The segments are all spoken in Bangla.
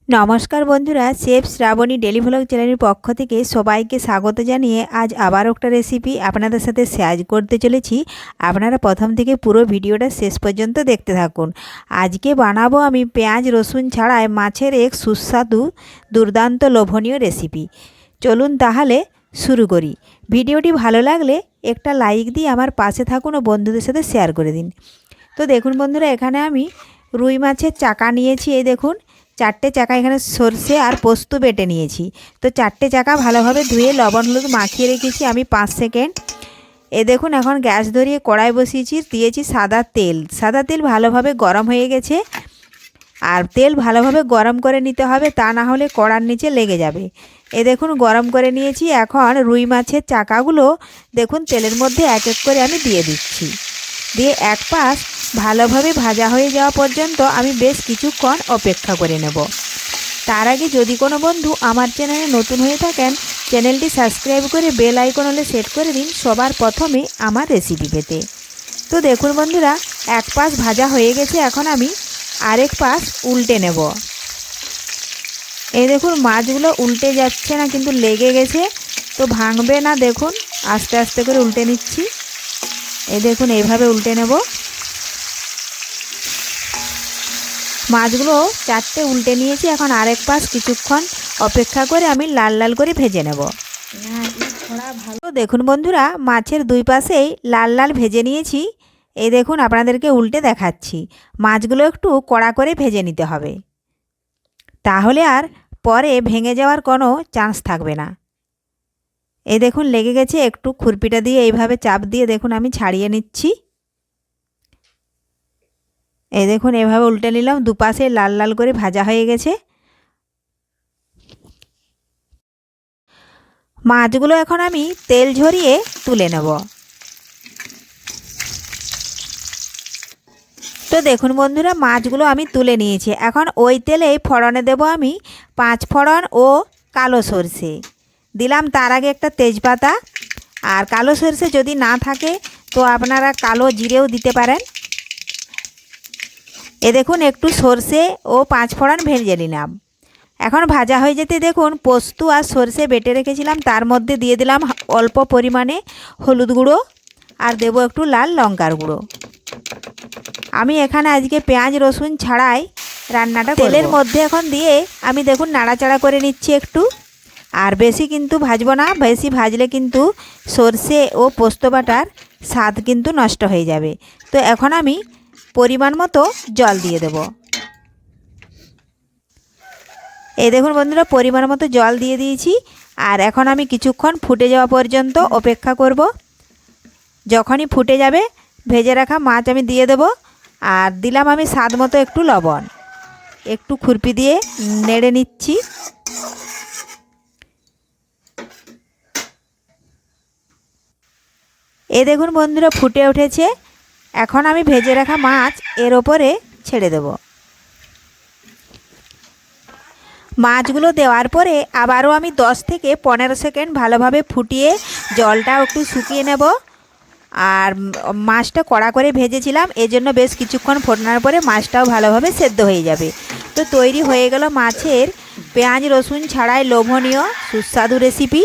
নমস্কার বন্ধুরা, শেফ শ্রাবণী ডেলি ভ্লগ চ্যানেলের পক্ষ থেকে সবাইকে স্বাগত জানিয়ে আজ আবার একটা রেসিপি আপনাদের সাথে শেয়ার করতে চলেছি। আপনারা প্রথম থেকে পুরো ভিডিওটা শেষ পর্যন্ত দেখতে থাকুন। আজকে বানাবো আমি পেঁয়াজ রসুন ছাড়াই মাছের এক সুস্বাদু দুর্দান্ত লোভনীয় রেসিপি। চলুন তাহলে শুরু করি। ভিডিওটি ভালো লাগলে একটা লাইক দিয়ে আমার পাশে থাকুন ও বন্ধুদের সাথে শেয়ার করে দিন। তো দেখুন বন্ধুরা, এখানে আমি রুই মাছের চাকা নিয়েছি। এই দেখুন, 4টে চাকা এখানে সরষে আর পোস্ত বেটে নিয়েছি। তো 4টে চাকা ভালোভাবে ধুয়ে লবণ হলুদ মাখিয়ে রেখেছি আমি 5 সেকেন্ড। এ দেখুন, এখন গ্যাস ধরিয়ে কড়াই বসিয়েছি, দিয়েছি সাদা তেল। সাদা তেল ভালোভাবে গরম হয়ে গেছে, আর তেল ভালোভাবে গরম করে নিতে হবে, তা না হলে কড়ার নিচে লেগে যাবে। এ দেখুন, গরম করে নিয়েছি। এখন রুই মাছের চাকাগুলো দেখুন তেলের মধ্যে এক এক করে আমি দিয়ে দিচ্ছি। দিয়ে এক পাশ ভালোভাবে ভাজা হয়ে যাওয়া পর্যন্ত আমি বেশ কিছুক্ষণ অপেক্ষা করে নেব। তার আগে যদি কোনো বন্ধু আমার চ্যানেলে নতুন হয়ে থাকেন, চ্যানেলটি সাবস্ক্রাইব করে বেল আইকন হলে সেট করে দিন সবার প্রথমে আমার রেসিপি পেতে। তো দেখুন বন্ধুরা, এক পাশ ভাজা হয়ে গেছে, এখন আমি আরেক পাশ উল্টে নেব। এই দেখুন, মাছগুলো উল্টে যাচ্ছে না, কিন্তু লেগে গেছে, তো ভাঙবে না। দেখুন, আস্তে আস্তে করে উল্টে নিচ্ছি। এই দেখুন, এইভাবে উল্টে নেব। মাছগুলো 4টে উল্টে নিয়েছি, এখন আরেক পাশ কিছুক্ষণ অপেক্ষা করে আমি লাল লাল করে ভেজে নেব। তো দেখুন বন্ধুরা, মাছের দুই পাশেই লাল লাল ভেজে নিয়েছি। এই দেখুন, আপনাদেরকে উল্টে দেখাচ্ছি। মাছগুলো একটু কড়া করে ভেজে নিতে হবে, তাহলে আর পরে ভেঙে যাওয়ার কোনো চান্স থাকবে না। এই দেখুন, লেগে গেছে, একটু খুরপিটা দিয়ে এইভাবে চাপ দিয়ে দেখুন আমি ছাড়িয়ে নিচ্ছি। এই দেখুন, এভাবে উল্টে নিলাম, দুপাশে লাল লাল করে ভাজা হয়ে গেছে। মাছগুলো এখন আমি তেল ঝরিয়ে তুলে নেব। তো দেখুন বন্ধুরা, মাছগুলো আমি তুলে নিয়েছি। এখন ওই তেলেই ফোড়নে দেব আমি 5 ফোড়ন ও কালো সরষে দিলাম। তার আগে একটা তেজপাতা, আর কালো সরষে যদি না থাকে তো আপনারা কালো জিরেও দিতে পারেন। এ দেখুন, একটু সরষে ও 5 ফোড়ন ভেজে নিলাম। এখন ভাজা হয়ে যেতে দেখুন পোস্ত আর সরষে বেটে রেখেছিলাম, তার মধ্যে দিয়ে দিলাম অল্প পরিমাণে হলুদ গুঁড়ো, আর দেব একটু লাল লঙ্কার গুঁড়ো। আমি এখানে আজকে পেঁয়াজ রসুন ছাড়াই রান্নাটা তেলের মধ্যে এখন দিয়ে আমি দেখুন নাড়াচাড়া করে নিচ্ছি একটু। আর বেশি কিন্তু ভাজবো না, বেশি ভাজলে কিন্তু সরষে ও পোস্ত বাটার স্বাদ কিন্তু নষ্ট হয়ে যাবে। তো এখন আমি পরিমাণ মতো জল দিয়ে দেব। এই দেখুন বন্ধুরা, পরিমাণ মতো জল দিয়ে দিয়েছি, আর এখন আমি কিছুক্ষণ ফুটে যাওয়া পর্যন্ত অপেক্ষা করব। যখনই ফুটে যাবে ভেজে রাখা মাছ আমি দিয়ে দেব, আর দিলাম আমি স্বাদ মতো একটু লবণ। একটু খুরপি দিয়ে নেড়ে নিচ্ছি। এই দেখুন বন্ধুরা, ফুটে উঠেছে। এখন আমি ভেজে রাখা মাছ এর ওপরে ছেড়ে দেব। মাছগুলো দেওয়ার পরে আবারও আমি 10 থেকে 15 সেকেন্ড ভালোভাবে ফুটিয়ে জলটাও একটু শুকিয়ে নেব। আর মাছটা কড়া করে ভেজেছিলাম, এজন্য বেশ কিছুক্ষণ ফোটানোর পরে মাছটাও ভালোভাবে সেদ্ধ হয়ে যাবে। তো তৈরি হয়ে গেল মাছের পেঁয়াজ রসুন ছাড়াই লোভনীয় সুস্বাদু রেসিপি।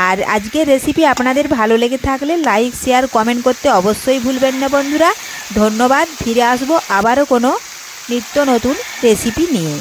আর আজকের রেসিপি আপনাদের ভালো লেগে থাকলে লাইক শেয়ার কমেন্ট করতে অবশ্যই ভুলবেন না বন্ধুরা। ধন্যবাদ। ফিরে আসবো আবারও কোনো নিত্য নতুন রেসিপি নিয়ে।